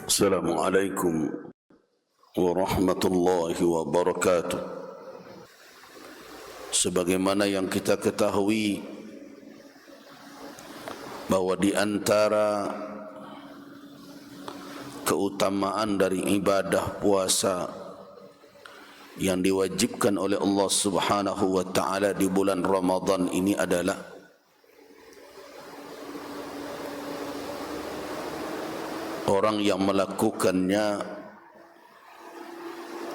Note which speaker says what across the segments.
Speaker 1: Assalamualaikum warahmatullahi wabarakatuh. Sebagaimana yang kita ketahui bahwa di antara keutamaan dari ibadah puasa yang diwajibkan oleh Allah Subhanahu wa taala di bulan Ramadan ini adalah orang yang melakukannya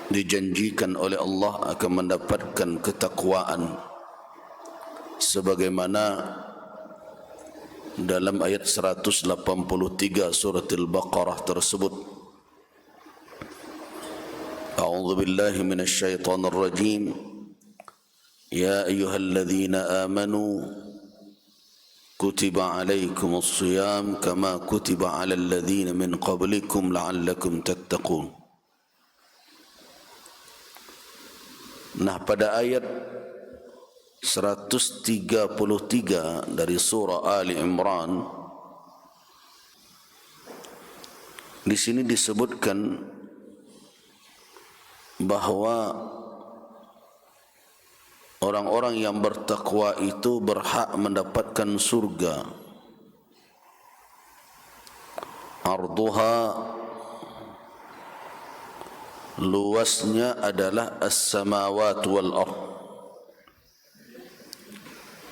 Speaker 1: dijanjikan oleh Allah akan mendapatkan ketakwaan sebagaimana dalam ayat 183 surat Al-Baqarah tersebut. A'udzu billahi minasy syaithanir rajim. Ya ayyuhalladzina amanu kutiba alaikumus shiyam kama kutiba alal ladzina min qablikum la'allakum tattaqun. Nah, pada ayat 133 dari surah Ali Imran di sini disebutkan bahwa orang-orang yang bertakwa itu berhak mendapatkan surga. Arduha, luasnya adalah as-samawat wal ardh,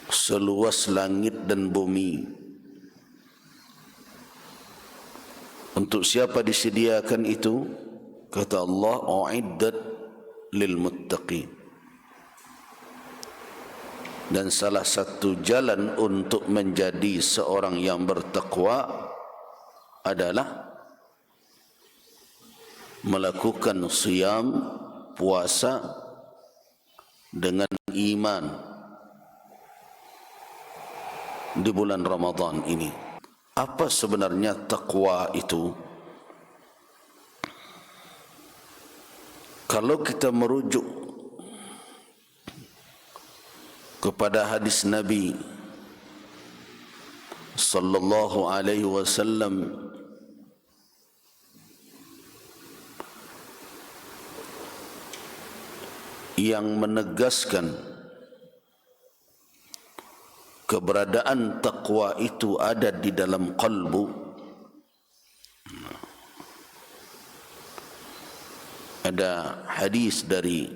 Speaker 1: seluas langit dan bumi. Untuk siapa disediakan itu? Kata Allah, u'iddat lil muttaqin. Dan salah satu jalan untuk menjadi seorang yang bertakwa adalah melakukan siyam, puasa dengan iman di bulan Ramadan ini. Apa sebenarnya takwa itu? Kalau kita merujuk kepada hadis Nabi sallallahu alaihi wasallam yang menegaskan keberadaan takwa itu ada di dalam qalbu, ada hadis dari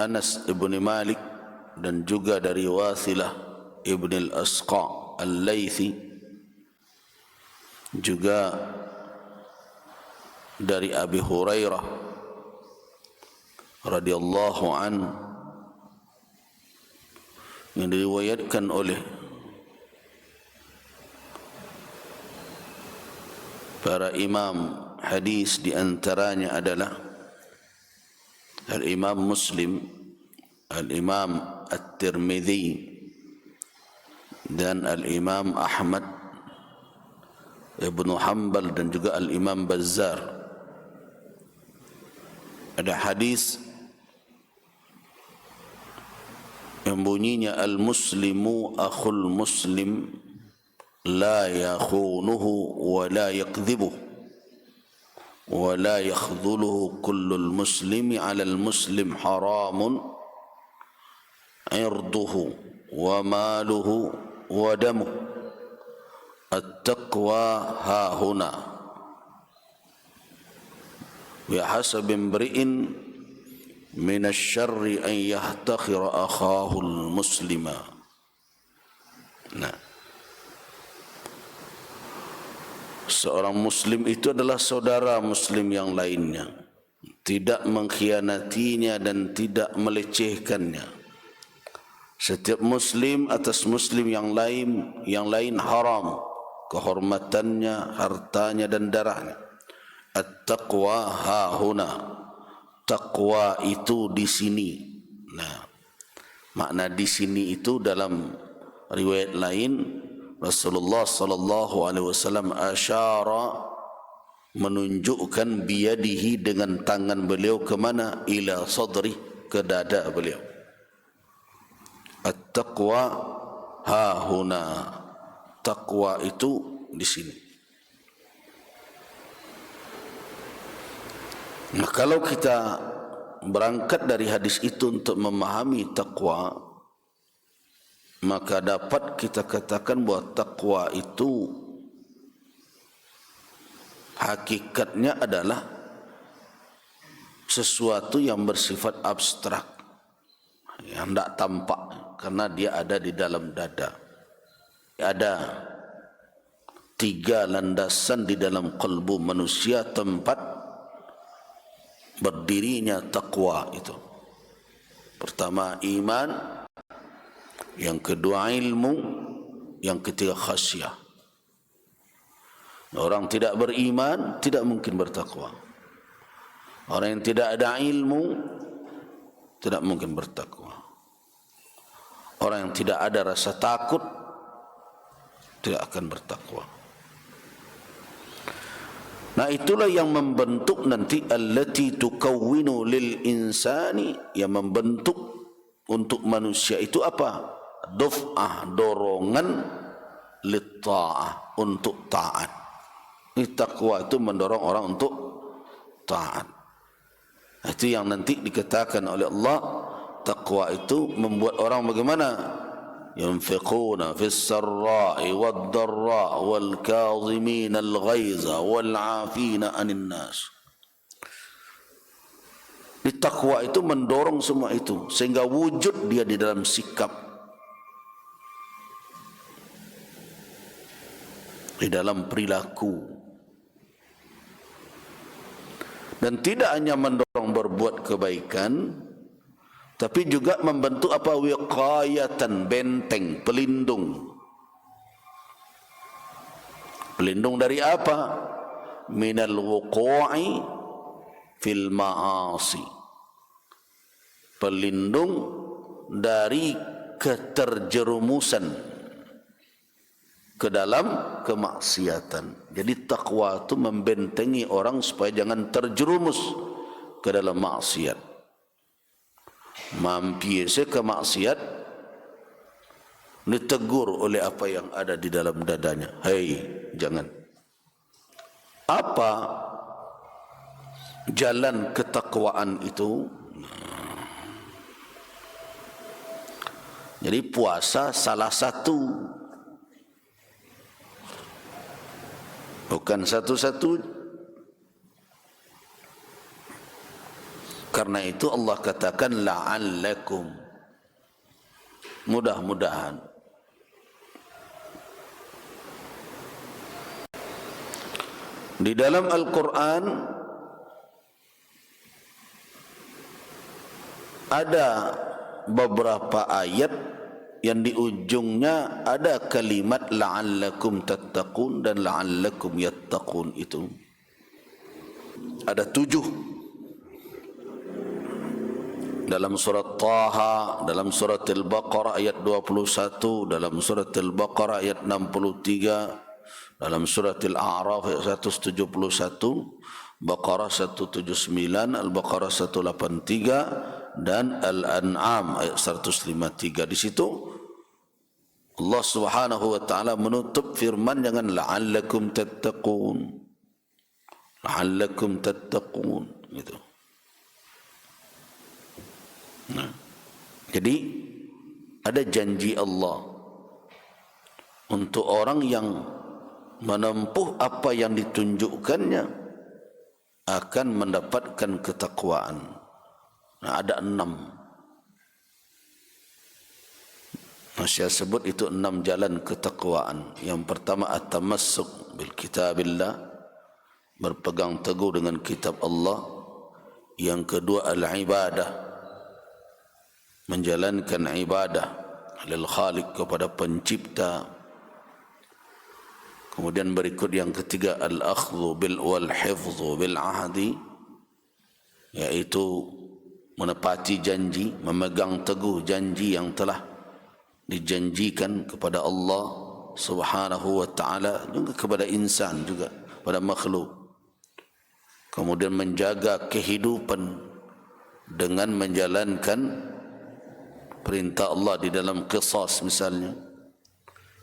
Speaker 1: Anas ibn Malik dan juga dari Wasilah ibn al-Asqa al-Laythi, juga dari Abi Hurairah radhiyallahu an, yang diriwayatkan oleh para imam hadis, di antaranya adalah Al-Imam Muslim, Al-Imam At-Tirmidzi dan Al-Imam Ahmad Ibn Hanbal dan juga Al-Imam Bazzar. Ada hadis yang bunyinya al-muslimu akhul muslim la yakhunuhu wa la yakdhibuh wa la yakhdhuluhu kullul muslimi 'alal muslim haramun 'irduhu wa maluhu wa damuhu at-taqwa hahuna wa hasab imri'in min asy-syarri an yahtakhira akhahu al-muslima. Nah, seorang muslim itu adalah saudara muslim yang lainnya, tidak mengkhianatinya dan tidak melecehkannya. Setiap muslim atas muslim yang lain haram kehormatannya, hartanya dan darahnya. At-taqwa hahuna, takwa itu di sini. Nah, makna di sini itu dalam riwayat lain Rasulullah sallallahu alaihi wasallam asyara, menunjukkan biyadihi dengan tangan beliau ke mana? Ila sadri, ke dada beliau. At-taqwa hahuna, takwa itu di sini. Nah, kalau kita berangkat dari hadis itu untuk memahami takwa, maka dapat kita katakan bahawa takwa itu hakikatnya adalah sesuatu yang bersifat abstrak, yang tidak tampak karena dia ada di dalam dada. Ada 3 landasan di dalam kalbu manusia tempat berdirinya takwa itu. Pertama iman, yang kedua ilmu, yang ketiga khasyah. Orang tidak beriman tidak mungkin bertakwa. Orang yang tidak ada ilmu tidak mungkin bertakwa. Orang yang tidak ada rasa takut tidak akan bertakwa. Nah, itulah yang membentuk nanti allati tukawwinu lil insani, yang membentuk untuk manusia itu apa? Duf'ah, dorongan lit ta'ah, untuk taat. Ini takwa itu mendorong orang untuk taat. Itu yang nanti dikatakan oleh Allah, takwa itu membuat orang bagaimana? ينفقون في السراء والضراء والكاظمين الغيظ والعافين عن الناس. Di takwa itu mendorong semua itu sehingga wujud dia di dalam sikap, di dalam perilaku, dan tidak hanya mendorong berbuat kebaikan, tapi juga membentuk apa? Wiqayatan, benteng, pelindung. Pelindung dari apa? Minal wuqu'i fil ma'asi. Pelindung dari keterjerumusan ke dalam kemaksiatan. Jadi takwa itu membentengi orang supaya jangan terjerumus ke dalam maksiat. Mampir ke maksiat, ditegur oleh apa yang ada di dalam dadanya. Hei, jangan. Apa jalan ketakwaan itu? Jadi puasa salah satu, bukan satu-satu. Karena itu Allah katakan la'allakum, mudah-mudahan. Di dalam Al-Quran ada beberapa ayat yang di ujungnya ada kalimat la'allakum tattaqun dan la'allakum yattaqun. Itu ada 7 dalam surat Taha, dalam surat Al-Baqarah ayat 21, dalam surat Al-Baqarah ayat 63, dalam surat Al-A'raf ayat 171, Baqarah 179, Al-Baqarah 183, dan Al-An'am ayat 153. Di situ Allah Subhanahu wa taala menutup firman dengan la'allakum tattaqun. La'allakum tattaqun, gitu. Nah, jadi ada janji Allah untuk orang yang menempuh apa yang ditunjukkannya akan mendapatkan ketakwaan. Nah, ada 6. Saya sebut itu 6 jalan ketakwaan. Yang pertama at-tamassuk bil kitabillah, berpegang teguh dengan kitab Allah. Yang kedua al-ibadah, menjalankan ibadah lil khaliq, kepada pencipta. Kemudian berikut yang ketiga al-akhdhu bil wal hifdhu bil ahdi, yaitu menepati janji, memegang teguh janji yang telah dijanjikan kepada Allah Subhanahu wa taala, juga kepada insan, juga pada makhluk. Kemudian menjaga kehidupan dengan menjalankan perintah Allah di dalam qisas misalnya.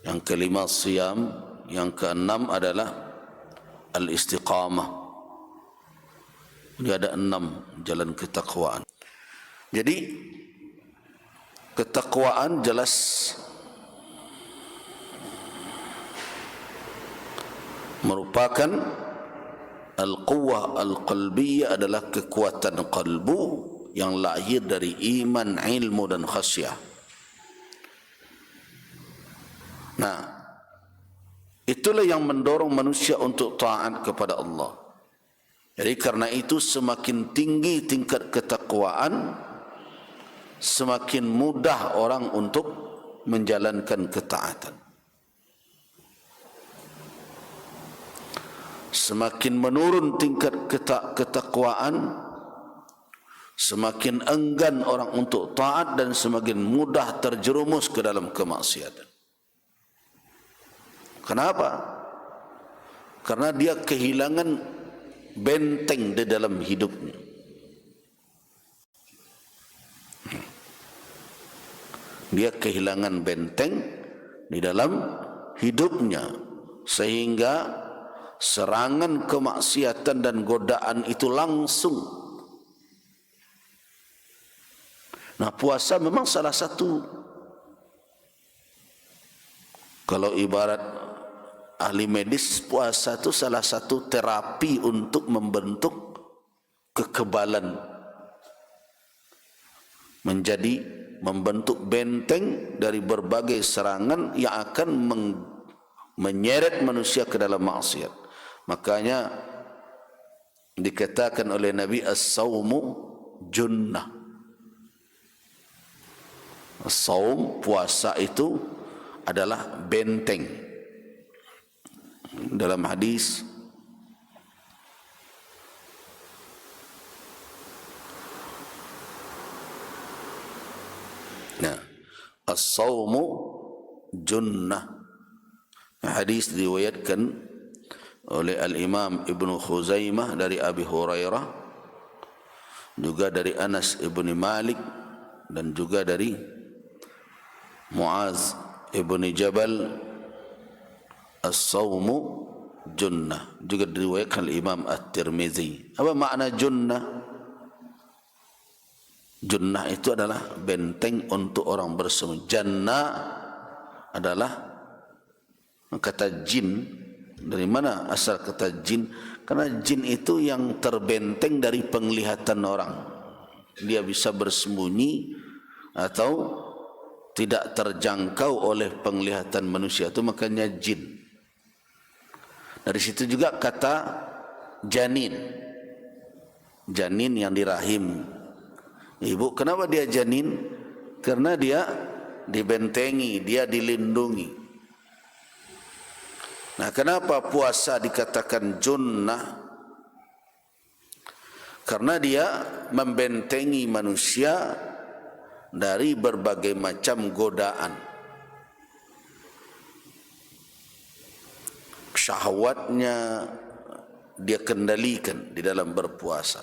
Speaker 1: Yang kelima siyam, Yang keenam adalah al-istiqamah. Ini ada 6 jalan ketakwaan. Jadi ketakwaan jelas merupakan al-quwwah al-qalbiyah, adalah kekuatan qalbu yang lahir dari iman, ilmu dan khasyah. Nah, itulah yang mendorong manusia untuk taat kepada Allah. Jadi karena itu semakin tinggi tingkat ketakwaan, semakin mudah orang untuk menjalankan ketaatan. Semakin menurun tingkat ketakwaan, semakin enggan orang untuk taat dan semakin mudah terjerumus ke dalam kemaksiatan. Kenapa? Karena dia kehilangan benteng di dalam hidupnya. Dia kehilangan benteng di dalam hidupnya, sehingga serangan kemaksiatan dan godaan itu langsung. Nah, puasa memang salah satu. Kalau ibarat ahli medis, puasa itu salah satu terapi untuk membentuk kekebalan, menjadi membentuk benteng dari berbagai serangan yang akan menyeret manusia ke dalam maksiat. Makanya dikatakan oleh Nabi, as-sawmu junnah. As-sawm, puasa itu adalah benteng. Dalam hadis as-sawmu junnah. Hadis diriwayatkan oleh Al-Imam Ibn Khuzaimah dari Abi Hurairah, juga dari Anas ibn Malik, dan juga dari Muaz ibn Jabal. As-sawmu junnah, juga diriwayatkan oleh Imam At-Tirmizi. Apa makna junnah? Junnah itu adalah benteng untuk orang bersembunyi. Jannah adalah kata jin. Dari mana asal kata jin? Karena jin itu yang terbenteng dari penglihatan orang. Dia bisa bersembunyi atau tidak terjangkau oleh penglihatan manusia, itu makanya jin. Dari situ juga kata janin. Janin yang di rahim ibu. Kenapa dia janin? Karena dia dibentengi, dia dilindungi. Nah, kenapa puasa dikatakan junnah? Karena dia membentengi manusia dari berbagai macam godaan. Syahwatnya dia kendalikan di dalam berpuasa.